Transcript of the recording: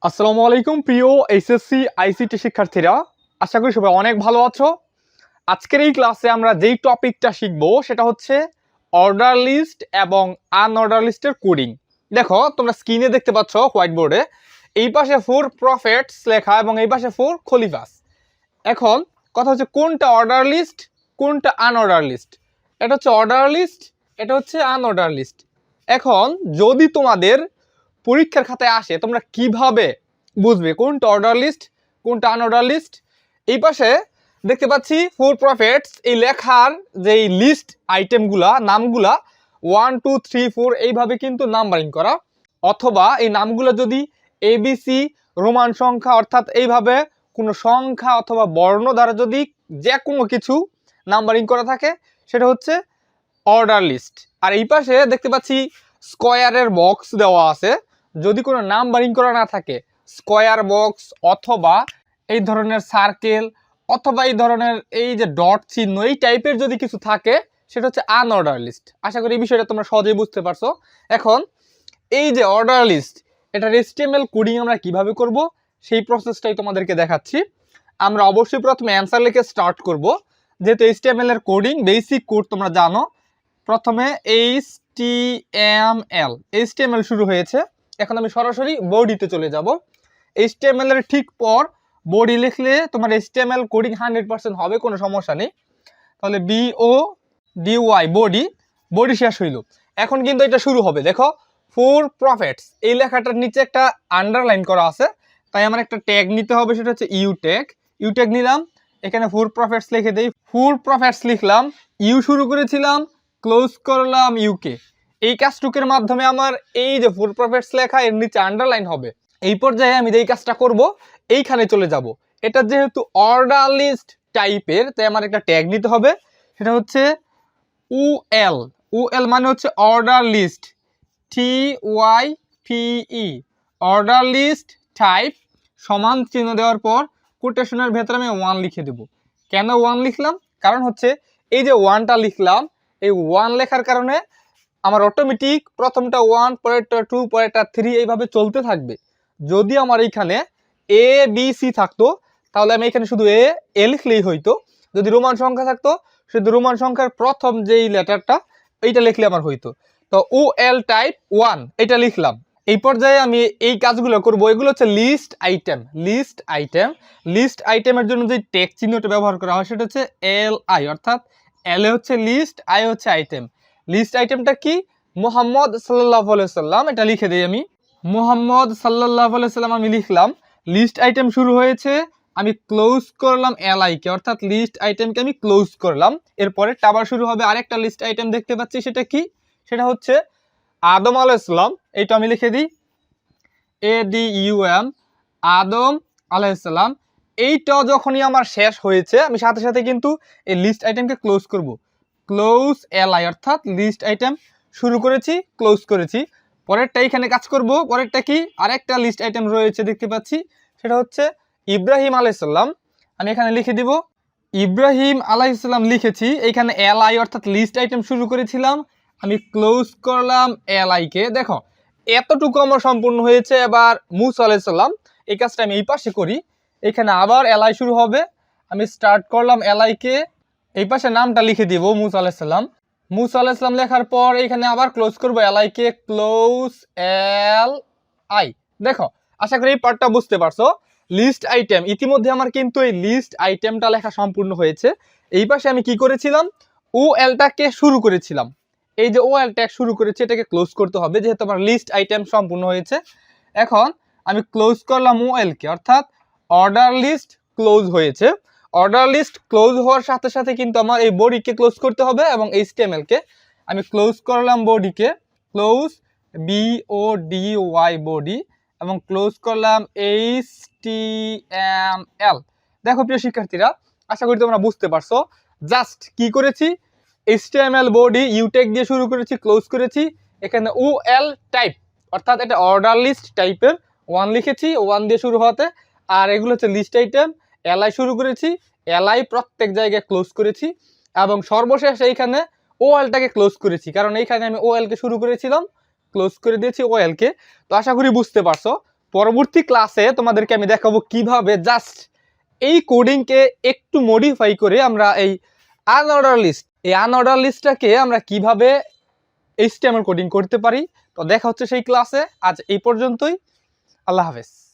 আসসালামু আলাইকুম প্রিয় এইচএসসি আইসিটি শিক্ষার্থীরা, আশা করি সবাই অনেক ভালো আছো। আজকের এই ক্লাসে আমরা যেই টপিকটা শিখবো সেটা হচ্ছে অর্ডার লিস্ট এবং আনঅর্ডার লিস্টের কোডিং। দেখো তোমরা স্ক্রিনে দেখতে পাচ্ছ হোয়াইট বোর্ডে এই পাশে 4 প্রফেটস লেখা এবং এই পাশে 4 খলিফাস। এখন কথা হচ্ছে কোনটা অর্ডার লিস্ট কোনটা আনঅর্ডার লিস্ট। এটা হচ্ছে অর্ডার লিস্ট, এটা হচ্ছে আনঅর্ডার লিস্ট। এখন যদি তোমাদের পরীক্ষার খাতায় আসে তোমরা কিভাবে বুঝবে কোনটা অর্ডার লিস্ট কোনটা আনঅর্ডার লিস্ট। এই পাশে দেখতে পাচ্ছি 4 প্রফেটস, এই লেখার যে লিস্ট আইটেমগুলা নামগুলা 1 2 3 4 এইভাবে কিন্তু নাম্বারিং করা, অথবা এই নামগুলো যদি এবিসি রোমান সংখ্যা অর্থাৎ এইভাবে কোনো সংখ্যা অথবা বর্ণ দ্বারা যদি যে কোনো কিছু নাম্বারিং করা থাকে সেটা হচ্ছে অর্ডার লিস্ট। আর এই পাশে দেখতে পাচ্ছি স্কোয়ারের বক্স দেওয়া আছে, যদি কোনো নাম্বারিং করা না থাকে স্কোয়ার বক্স অথবা এই ধরনের সার্কেল অথবা এই ধরনের এই যে ডট চিহ্ন এই টাইপের যদি কিছু থাকে সেটা হচ্ছে আনঅর্ডার লিস্ট। আশা করি এই বিষয়টা তোমরা সহজেই বুঝতে পারছো। এখন এই যে অর্ডার লিস্ট এটার HTML কোডিং আমরা কিভাবে করব সেই প্রসেসটাই তোমাদেরকে দেখাচ্ছি। আমরা অবশ্যই প্রথমে অ্যান্সার লিখে স্টার্ট করব, যেহেতু HTML এর কোডিং বেসিক কোড তোমরা জানো। প্রথমে HTML শুরু হয়েছে, এখন আমি সরাসরি বডিতে চলে যাব। HTML এর ঠিক পর বডি লিখলে তোমার HTML কোডিং 100% হবে, কোনো সমস্যা নেই। তাহলে BODY বডি শেষ হইল। এখন কিন্তু এটা শুরু হবে, দেখো 4 প্রফেটস এই লেখাটার নিচে একটা আন্ডারলাইন করা আছে, তাই আমার একটা ট্যাগ নিতে হবে, সেটা হচ্ছে ইউ ট্যাগ নিলাম। এখানে 4 প্রফেটস লিখে দেই, 4 প্রফেটস লিখলাম, ইউ শুরু করেছিলাম, ক্লোজ করলাম ইউকে। এই কাজটুকের মাধ্যমে আমার এই যে 4 প্রফেটস লেখা এর নিচে আন্ডারলাইন হবে। এই পর্যায়ে আমি যেই কাজটা করব এইখানে চলে যাব। এটা যেহেতু অর্ডার লিস্ট টাইপের তাই আমার একটা ট্যাগ নিতে হবে, সেটা হচ্ছে UL মানে হচ্ছে order list, TYPE order list type সমান চিহ্ন দেওয়ার পর কোটেশনের ভেতরে আমি 1 লিখে দেব। কেন 1 লিখলাম? কারণ হচ্ছে এই যে 1টা লিখলাম, এই 1 লেখার কারণে আমার অটোমেটিক প্রথমটা 1 পরেরটা 2 পরেরটা 3 এইভাবে চলতে থাকবে। যদি আমার এইখানে ABC থাকতো তাহলে আমি এখানে শুধু এ লিখলেই হইতো, যদি রোমান সংখ্যা থাকতো শুধু রোমান সংখ্যার প্রথম যেই লেটারটা এইটা লিখলে আমার হইতো। তো UL টাইপ 1 এটা লিখলাম। এই পর্যায়ে আমি এই কাজগুলো করব। এগুলো হচ্ছে লিস্ট আইটেমের জন্য যে ট্যাগ চিহ্নটা ব্যবহার করা হয় সেটা হচ্ছে LI, অর্থাৎ L এ হচ্ছে লিস্ট, I হচ্ছে আইটেম। লিস্ট আইটেমটা কি? মুহাম্মদ সাল্লাল্লাহু আলাইহি সাল্লাম, এটা লিখে দেই আমি। মুহাম্মদ সাল্লাল্লাহু আলাইহি সাল্লাম আমি লিখলাম। লিস্ট আইটেম শুরু হয়েছে, আমি ক্লোজ করলাম LI কে, অর্থাৎ লিস্ট আইটেমকে আমি ক্লোজ করলাম। এরপরে আবার শুরু হবে আরেকটা লিস্ট আইটেম দেখতে পাচ্ছি, সেটা কি? সেটা হচ্ছে আদম আলাইহিস সালাম, এইটা আমি লিখে দিই ADUM, আদম আলাইহিস সালাম। এইটাও যখনই আমার শেষ হয়েছে আমি সাথে সাথে কিন্তু এই লিস্ট আইটেমকে ক্লোজ করব। ক্লোজ LI, অর্থাৎ লিস্ট আইটেম শুরু করেছি ক্লোজ করেছি। পরেরটা এখানে কাজ করব। পরেরটা কি? আরেকটা লিস্ট আইটেম রয়েছে দেখতে পাচ্ছি, সেটা হচ্ছে ইব্রাহিম আলাইহিস সালাম। আমি এখানে লিখে দিব ইব্রাহিম আলাইহিস সালাম লিখেছি। এইখানে LI অর্থাৎ লিস্ট আইটেম শুরু করেছিলাম, আমি ক্লোজ করলাম LI কে। দেখো এতটুকু আমার সম্পূর্ণ হয়েছে। এবার মুসা আলাইহিস সালাম, এই কাজটা আমি এই পাশে করি। এখানে আবার LI শুরু হবে, আমি স্টার্ট করলাম LI কে, এই পাশে নামটা লিখে দিব মুসা আলাইহিস সালাম। মুসা আলাইহিস সালাম লেখার পর এখানে আবার ক্লোজ করব LI কে, ক্লোজ LI। দেখো আশা করি এই পার্টটা বুঝতে পারছো। লিস্ট আইটেম ইতিমধ্যে আমার কিন্তু এই লিস্ট আইটেমটা লেখা সম্পূর্ণ হয়েছে। এই পাশে আমি কি করেছিলাম? OLটাকে শুরু করেছিলাম। এই যে OL ট্যাগ শুরু করেছি এটাকে ক্লোজ করতে হবে, যেহেতু আমার লিস্ট আইটেম সম্পূর্ণ হয়েছে। এখন আমি ক্লোজ করলাম OL কে, অর্থাৎ অর্ডার লিস্ট ক্লোজ হয়েছে। অর্ডার লিস্ট ক্লোজ হওয়ার সাথে সাথে কিন্তু আমার এই বডিকে ক্লোজ করতে হবে এবং HTML কে আমি ক্লোজ করলাম বডিকে, ক্লোজ BODY বডি, এবং ক্লোজ করলাম HTML। দেখো প্রিয় শিক্ষার্থীরা, আশা করি তোমরা বুঝতে পারছো জাস্ট কি করেছি। HTML বডি ইউ ট্যাগ দিয়ে শুরু করেছি ক্লোজ করেছি। এখানে UL টাইপ অর্থাৎ এটা অর্ডার লিস্ট টাইপের 1 লিখেছি 1 দিয়ে শুরু হতে। আর এগুলো হচ্ছে লিস্ট আইটেম, LI শুরু করেছি, LI প্রত্যেক জায়গায় ক্লোজ করেছি, এবং সর্বশেষ এইখানে OLটাকে ক্লোজ করেছি, কারণ এইখানে আমি OL কে শুরু করেছিলাম ক্লোজ করে দিয়েছি OL কে। তো আশা করি বুঝতে পারছো পরবর্তী ক্লাসে তোমাদেরকে আমি দেখাবো কিভাবে জাস্ট এই কোডিংকে একটু মডিফাই করে আমরা এই আনঅর্ডার লিস্টটাকে আমরা কিভাবে HTML কোডিং করতে পারি। তো দেখা হচ্ছে সেই ক্লাসে। আজ এই পর্যন্তই। আল্লাহ হাফেজ।